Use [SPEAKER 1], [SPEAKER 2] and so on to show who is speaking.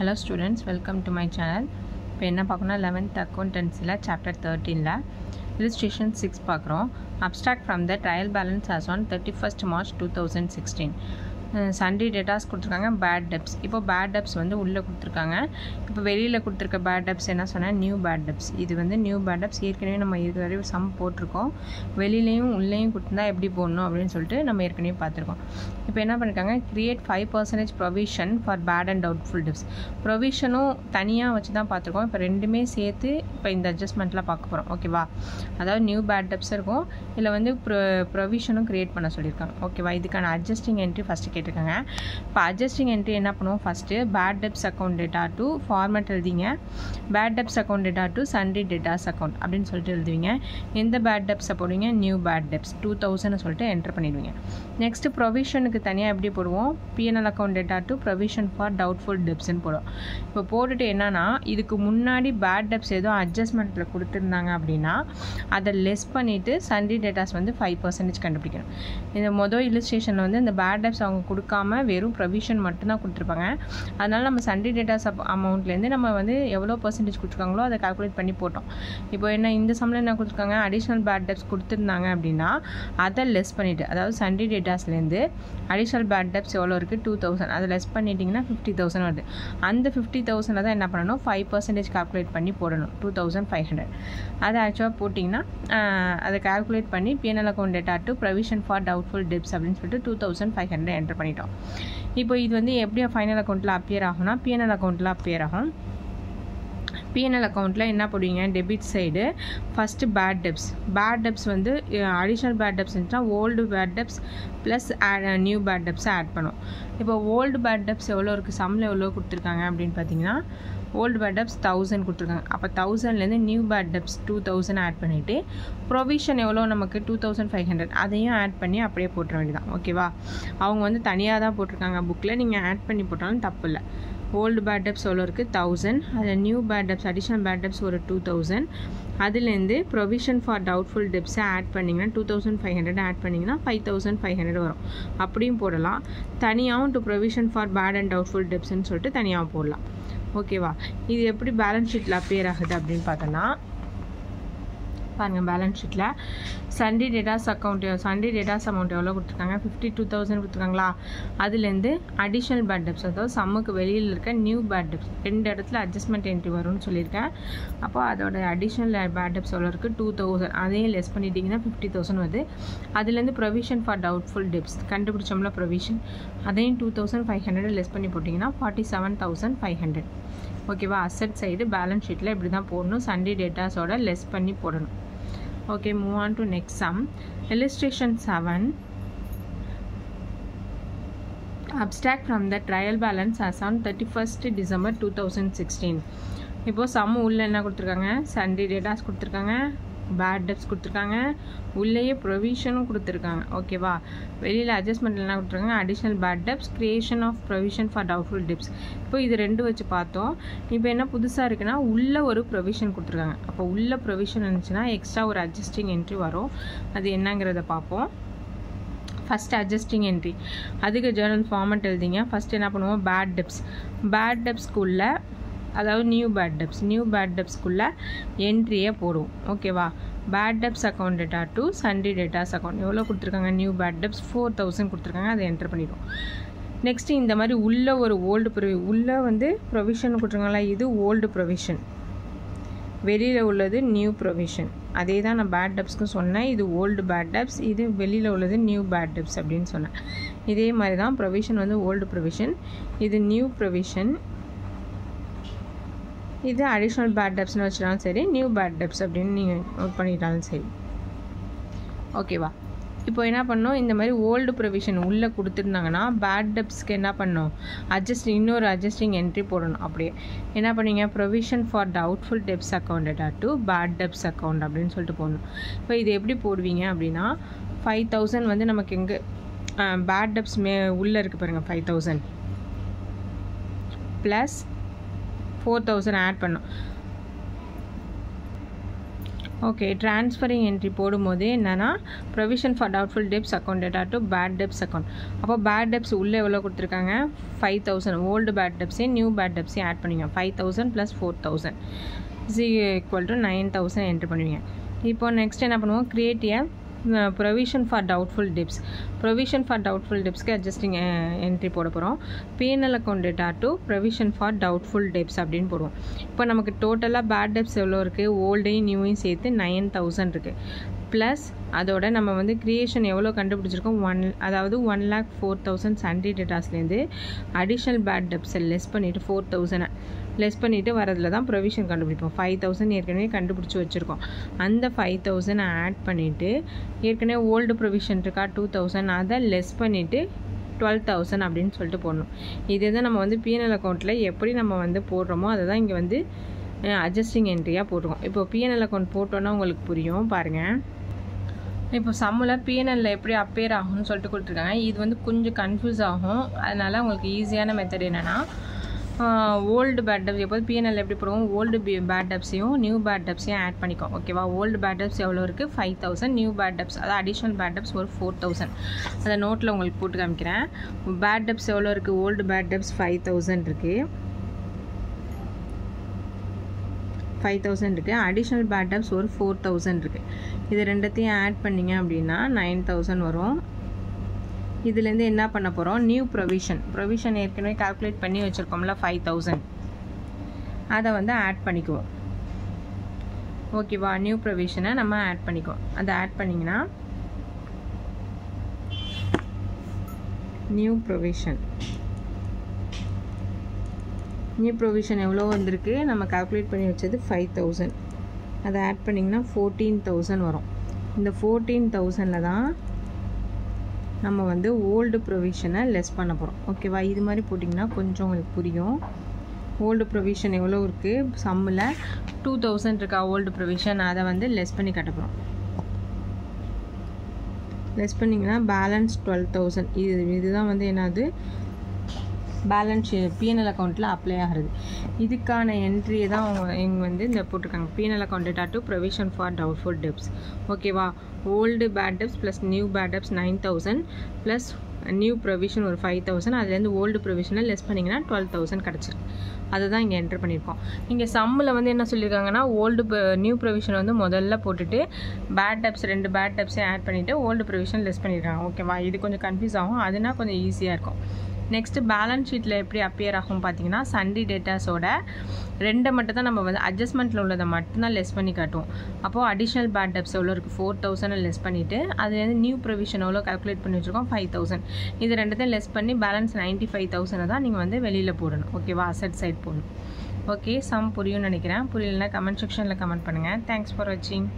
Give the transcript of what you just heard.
[SPEAKER 1] Hello students, welcome to my channel. இப்போ என்ன பார்க்கணும்னா 11th accountancyல chapter 13ல illustration 6 பார்க்குறோம். Abstract from the trial balance as on 31st March 2016. Sunday debtors கொடுத்துருக்காங்க. Bad debts, இப்போ bad debts வந்து உள்ளே கொடுத்துருக்காங்க. இப்போ வெளியில் கொடுத்துருக்க பேட் டெப்ஸ் என்ன சொன்னால் நியூ பேட் டெப்ஸ். இது வந்து நியூ பேட் டெப்ஸ். ஏற்கனவே நம்ம இது வரையும் சம் போட்டிருக்கோம். வெளியிலையும் உள்ளேயும் கொடுத்துருந்தா எப்படி போடணும் அப்படின்னு சொல்லிட்டு நம்ம ஏற்கனவே பார்த்துருக்கோம். இப்போ என்ன பண்ணியிருக்காங்க, create 5% provision for bad and doubtful debts. ப்ரொவிஷனும் தனியாக வச்சு தான் பார்த்துருக்கோம். இப்போ ரெண்டுமே சேர்த்து இப்போ இந்த அட்ஜஸ்ட்மெண்ட்லாம் பார்க்க போகிறோம். ஓகேவா, அதாவது நியூ பேட் டெப்ஸ் இருக்கும், இதில் வந்து ப்ரொவிஷனும் க்ரியேட் பண்ண சொல்லியிருக்காங்க. ஓகேவா, இதுக்கான அட்ஜஸ்டிங் என்ட்ரி ஃபஸ்ட்டு கேட்டிருக்காங்க. இப்போ அட்ஜஸ்டிங் என்ட்ரி என்ன பண்ணுவோம், first bad debts account data to format எழுதிங்க. Bad debts account data to sundry debtors account அப்படின்னு சொல்லிட்டு எழுதுவீங்க. எந்த பேட் டெப்ஸை போடுவீங்க, நியூ பேட் டெப்ஸ் 2000 சொல்லிட்டு என்டர் பண்ணிடுவீங்க. நெக்ஸ்ட்டு ப்ரொவிஷனுக்கு தனியாக எப்படி போடுவோம், PNL account data to provision for doubtful டெப்ஸ்ன்னு போடுவோம். இப்போ போட்டுட்டு என்னன்னா, இதுக்கு முன்னாடி பேட் டெப்ஸ் ஏதோ அட்ஜஸ்ட்மெண்ட்டில் கொடுத்துருந்தாங்க அப்படின்னா அதை லெஸ் பண்ணிவிட்டு சண்டே டேட்டாஸ் வந்து 5% கண்டுபிடிக்கணும். இந்த மொதல் இல்லுஸ்ட்ரேஷனில் வந்து இந்த பேட் டெப்ஸ் அவங்க கொடுக்காம வெறும் ப்ரொவிஷன் மட்டும்தான் கொடுத்துருப்பாங்க. அதனால் நம்ம சண்டே டேட்டாஸ் அமௌண்ட்லேருந்து நம்ம வந்து எவ்வளோ பர்சன்டேஜ் கொடுத்துருக்காங்களோ அதை கால்குலேட் பண்ணி போட்டோம். இப்போ என்ன இந்த சம்மில் என்ன கொடுத்துருக்காங்க, அடிஷ்னல் பேட் டெப்ஸ் கொடுத்துருந்தாங்க அப்படின்னா அதை லெஸ் பண்ணிவிட்டு, அதாவது சண்டே டேட்டாஸ்லேருந்து அடிஷ்னல் பேட் டெப்ஸ் எவ்வளோ இருக்குது 2000, அதை லெஸ் பண்ணிட்டிங்கன்னா 50,000 வருது. அந்த 50,000 தான் என்ன பண்ணணும், 5% கால்குலேட் பண்ணி போடணும், 2500. அதை ஆக்சுவலாக போட்டிங்கன்னா அதை கால்குலேட் பண்ணி PNL account data to provision for doubtful debts அப்படின்னு சொல்லிட்டு 2500 என்டர் பண்ணிட்டோம். இப்போ இது வந்து எப்படி ஃபைனல் அக்கௌண்ட்டில் அப்பியர் ஆகும்னா பிஎன்எல் அக்கௌண்ட்டில் அப்பியர் ஆகும். பிஎன்எல் அக்கௌண்ட்டில் என்ன போடுவீங்க, debit side first bad debts. Bad debts வந்து அடிஷ்னல் பேட் டெப்ஸ் இருந்துச்சுன்னா old bad debts plus new bad டெப்ஸை ஆட் பண்ணும். இப்போ ஓல்டு பேட் டெப்ஸ் எவ்வளோ இருக்குது, சம்மில் எவ்வளோ கொடுத்துருக்காங்க அப்படின்னு பார்த்தீங்கன்னா ஓல்டு பேட் டெப்ஸ் 1000 கொடுத்துருக்காங்க. அப்போ 1000லேருந்து நியூ பேட் டெப்ஸ் 2000 ஆட் பண்ணிவிட்டு ப்ரொவிஷன் எவ்வளோ நமக்கு 2500 அதையும் ஆட் பண்ணி அப்படியே போட்டுற வேண்டியதான். ஓகேவா, அவங்க வந்து தனியாக தான் போட்டிருக்காங்க புக்கில், நீங்கள் ஆட் பண்ணி போட்டாலும் தப்பு இல்லை. ஓல்டு பேட் டெப்ஸ் எவ்வளோ இருக்குது 1000, அதில் new bad debts additional bad debts ஒரு 2000, அதுலேருந்து ப்ரொவிஷன் ஃபார் டவுட்ஃபுல் டெப்ஸை ஆட் பண்ணிங்கன்னா 2500 ஆட் பண்ணிங்கன்னா 5500 வரும். அப்படியும் போடலாம். தனியாகவும் to provision for bad and doubtful டெப்ஸ்ன்னு சொல்லிட்டு தனியாகவும் போடலாம். ஓகேவா, இது எப்படி பேலன்ஸ் ஷீட்டில் அப்பியர் ஆகுது அப்படின்னு பார்த்தோன்னா பாருங்கள், பேலன்ஸ் ஷீட்டில் சண்டே டேட்டாஸ் அமௌண்ட் எவ்வளோ கொடுத்துருக்காங்க, 52,000 கொடுத்துருக்காங்களா. அதுலேருந்து அடிஷ்னல் பேட் டெப்ஸ், அதாவது சம்முக்கு வெளியில் இருக்க நியூ பேட் டெப்ஸ், 2 இடத்துல அட்ஜஸ்ட்மெண்ட் என்ட்ரி வரும்னு சொல்லியிருக்கேன். அப்போ அதோட அடிஷ்னல் பேட் டெப்ஸ் எவ்வளோ இருக்குது 2000, அதையும் லெஸ் பண்ணிட்டீங்கன்னா 50,000 வருது. அதுலேருந்து ப்ரொவிஷன் ஃபார் டவுட்ஃபுல் டெப்ஸ் கண்டுபிடிச்சோம்ல ப்ரொவிஷன், அதையும் 2500 லெஸ் பண்ணி போட்டிங்கன்னா 47,500. ஓகேவா, அசட் சைடு பேலன்ஸ் ஷீட்டில் இப்படி தான் போடணும், சண்டே டேட்டாஸோட லெஸ் பண்ணி போடணும். Okay, move on to next sum. Illustration 7. Abstract from the trial balance as on 31st December 2016. இப்போ சம் உள்ள என்ன கொடுத்துருக்காங்க, சண்டே டேட்டாஸ் கொடுத்துருக்காங்க, பேட் டெப்ஸ் கொடுத்துருக்காங்க, உள்ளேயே ப்ரொவிஷனும் கொடுத்துருக்காங்க. ஓகேவா, வெளியில் அட்ஜஸ்ட்மெண்ட் என்ன கொடுத்துருக்காங்க, additional bad debts, creation of provision for doubtful debts. இப்போ இது ரெண்டு வச்சு பார்த்தோம். இப்போ என்ன புதுசாக இருக்குன்னா உள்ளே ஒரு ப்ரொவிஷன் கொடுத்துருக்காங்க. அப்போ உள்ள ப்ரொவிஷன் இருந்துச்சுன்னா எக்ஸ்ட்ரா ஒரு அட்ஜஸ்டிங் என்ட்ரி வரும். அது என்னங்கிறத பார்ப்போம். ஃபஸ்ட் அட்ஜஸ்டிங் என்ட்ரி, அதுக்கு ஜேர்னல் ஃபார்மட் எழுதிங்க. ஃபஸ்ட் என்ன பண்ணுவோம், பேட் டெப்ஸ். பேட் டெப்ஸ்க்குள்ளே, அதாவது நியூ பேட் டெப்ஸ்க்குள்ளே என்ட்ரியை போடுவோம். ஓகேவா, bad debts account data to sundry debtors account எவ்வளோ கொடுத்துருக்காங்க, நியூ பேட் டெப்ஸ் 4000 கொடுத்துருக்காங்க, அதை என்டர் பண்ணிடுவோம். நெக்ஸ்ட்டு இந்த மாதிரி உள்ளே ஒரு உள்ளே வந்து ப்ரொவிஷன் கொடுத்துருக்காங்களா, இது ஓல்டு ப்ரொவிஷன், வெளியில் உள்ளது நியூ ப்ரொவிஷன். அதே தான் நான் பேட் டெப்ஸ்க்கும் சொன்னேன், இது ஓல்டு பேட் டெப்ஸ், இது வெளியில் உள்ளது நியூ பேட் டெப்ஸ் அப்படின்னு சொன்னேன். இதே மாதிரி தான் ப்ரொவிஷன் வந்து ஓல்டு ப்ரொவிஷன், இது நியூ ப்ரொவிஷன், இது அடிஷ்னல் பேட் டெப்ஸ்னு வச்சுட்டாலும் சரி, நியூ பேட் டெப்ஸ் அப்படின்னு நீங்கள் நோட் பண்ணிட்டாலும் சரி. ஓகேவா, இப்போ என்ன பண்ணோம், இந்த மாதிரி ஓல்டு ப்ரொவிஷன் உள்ளே கொடுத்துருந்தாங்கன்னா பேட் டெப்ஸ்க்கு என்ன பண்ணோம், இன்னொரு அட்ஜஸ்டிங் என்ட்ரி போடணும். அப்படியே என்ன பண்ணீங்க, provision for doubtful debts account data to bad debts account அப்படின்னு சொல்லிட்டு போடணும். இப்போ இது எப்படி போடுவீங்க அப்படின்னா 5000 வந்து நமக்கு எங்கே பேட் டெப்ஸ் உள்ளே இருக்குது பாருங்கள், 5000 ப்ளஸ் 4000 ஆட் பண்ணோம். ஓகே, ட்ரான்ஸ்ஃபரிங் என்ட்ரி போடும்போது என்னென்னா provision for doubtful debts account data to bad debts account. அப்போ பேட் டெப்ஸ் உள்ளே எவ்வளோ கொடுத்துருக்காங்க 5000. ஓல்டு பேட் டெப்ஸையும் நியூ பேட் டெப்ஸையும் ஆட் பண்ணுவீங்க. 5000 + 4000 = 9000 என்ட்ரு பண்ணுவீங்க. இப்போ நெக்ஸ்ட் என்ன பண்ணுவோம், create a provision for doubtful debts. Provision for doubtful டெப்ஸ்க்கு அட்ஜஸ்டிங் என்ட்ரி போட போகிறோம். P&L account data to provision for doubtful debts அப்படின்னு போடுவோம். இப்போ நமக்கு டோட்டலாக பேட் டெப்ஸ் எவ்வளோ இருக்குது, ஓல்டையும் நியூவையும் சேர்த்து 9000 இருக்குது. ப்ளஸ் அதோட நம்ம வந்து க்ரியேஷன் எவ்வளோ கண்டுபிடிச்சிருக்கோம், அதாவது 1,04,000 சண்டே டேட்டாஸ்லேருந்து அடிஷ்னல் பேட் டெப்ஸை லெஸ் பண்ணிவிட்டு 4000 லெஸ் பண்ணிவிட்டு வரதில் தான் ப்ரொவிஷன் கண்டுபிடிப்போம். 5000 ஏற்கனவே கண்டுபிடிச்சி வச்சுருக்கோம். அந்த 5000 ஆட் பண்ணிவிட்டு ஏற்கனவே ஓல்டு ப்ரொவிஷன் இருக்கா 2000, அதை லெஸ் பண்ணிவிட்டு 12,000 அப்படின்னு சொல்லிட்டு போடணும். இதே தான் நம்ம வந்து P&L அக்கௌண்ட்டில் எப்படி நம்ம வந்து போடுறோமோ அதை தான் இங்கே வந்து அட்ஜஸ்டிங் என்ட்ரியாக போட்டிருக்கோம். இப்போ P&L அக்கௌண்ட் போட்டோன்னா உங்களுக்கு புரியும் பாருங்கள். இப்போ சம்மில் P&L எப்படி அப்பேர் ஆகும்னு சொல்லிட்டு கொடுத்துருக்காங்க. இது வந்து கொஞ்சம் கன்ஃபியூஸ் ஆகும். அதனால் உங்களுக்கு ஈஸியான மெத்தட் என்னென்னா, ஓல்டு பேட் டெப்ஸ் எப்போது P&L எப்படி போடுவோம், ஓல்டு பேட் டெப்ஸையும் நியூ பேட் டெப்ஸையும் ஆட் பண்ணிக்கோம். ஓகேவா, ஓல்டு பேட் டெப்ஸ் எவ்வளோ இருக்குது 5000, நியூ பேட் டெப்ஸ் அதாவது அடிஷ்னல் பேட் டெப்ஸ் ஒரு 4000. அதை நோட்டில் உங்களுக்கு போட்டு காமிக்கிறேன். பேட் டெப்ஸ் எவ்வளோ இருக்குது, ஓல்டு பேட் டெப்ஸ் 5000 இருக்குது. 5000 இருக்குது. அடிஷ்னல் பேட் டெப்ஸ் ஒரு 4000 இருக்குது. இது ரெண்டத்தையும் ஆட் பண்ணிங்க அப்படின்னா 9000 வரும். இதுலேருந்து என்ன பண்ண போகிறோம், நியூ ப்ரொவிஷன் ஏற்கனவே கால்குலேட் பண்ணி வச்சுருக்கோம்ல 5000, அதை வந்து ஆட் பண்ணிக்குவோம். ஓகேவா, நியூ ப்ரொவிஷனை நம்ம ஆட் பண்ணிக்குவோம். அதை ஆட் பண்ணிங்கன்னா நியூ ப்ரொவிஷன் எவ்வளோ வந்திருக்கு, நம்ம கால்குலேட் பண்ணி வச்சது 5000. அதை ஆட் பண்ணிங்கன்னா 14,000 வரும். இந்த 14,000ல் தான் நம்ம வந்து ஓல்டு ப்ரொவிஷனை லெஸ் பண்ண போகிறோம். ஓகேவா, இது மாதிரி போட்டிங்கன்னா கொஞ்சம் உங்களுக்கு புரியும். ஓல்டு ப்ரொவிஷன் எவ்வளோ இருக்குது, சம்மில் 2000 இருக்கா ஓல்டு ப்ரொவிஷன், அதை வந்து லெஸ் பண்ணி கட்ட போகிறோம். லெஸ் பண்ணிங்கன்னா பேலன்ஸ் 12,000. இதுதான் வந்து என்னது பேலன்ஸ் P&L அக்கௌண்ட்டில் அப்ளை ஆகிறது. இதுக்கான என்ட்ரியை தான் இங்கே வந்து இந்த போட்டிருக்காங்க, P&L account data to provision for doubtful debts. ஓகேவா, old bad debts plus new bad debts 9000 plus new provision ஒரு 5000. அதுலேருந்து ஓல்டு ப்ரொவிஷனை லெஸ் பண்ணிங்கன்னா 12,000 கிடச்சிருக்கு. அதை தான் இங்கே என்ட்ரு பண்ணியிருக்கோம். இங்கே சம்மில் வந்து என்ன சொல்லியிருக்காங்கன்னா, நியூ ப்ரொவிஷன் வந்து முதல்ல போட்டுட்டு பேட் டெப்ஸ் 2 பேட் டெப்ஸை ஆட் பண்ணிவிட்டு ஓல்டு ப்ரொவிஷன் லெஸ் பண்ணியிருக்காங்க. ஓகேவா, இது கொஞ்சம் கன்ஃபியூஸ் ஆகும். அதுனா கொஞ்சம் ஈஸியாக இருக்கும். நெக்ஸ்ட்டு பேலன்ஸ் ஷீட்டில் எப்படி அப்பியர் ஆகும் பார்த்தீங்கன்னா, சண்டே டேட்டாஸோட 2 மட்டும் தான் நம்ம வந்து அட்ஜஸ்ட்மெண்ட்டில் உள்ளதை மட்டும்தான் லெஸ் பண்ணி காட்டுவோம். அப்போது அடிஷ்னல் பேட் டெப்ஸ் எவ்வளோ இருக்குது 4000 லெஸ் பண்ணிவிட்டு அதுலேருந்து நியூ ப்ரொவிஷன் எவ்வளோ கால்குலேட் பண்ணி வச்சுருக்கோம் 5000. இது ரெண்டுத்தையும் லெஸ் பண்ணி பேலன்ஸ் 95,000 தான் நீங்கள் வந்து வெளியில் போடணும். ஓகேவா, அசட் சைட் போடணும். ஓகே, சம் புரியும்னு நினைக்கிறேன். புரியலன்னா கமெண்ட் செக்ஷனில் கமெண்ட் பண்ணுங்கள். தேங்க்ஸ் ஃபார் வாட்சிங்.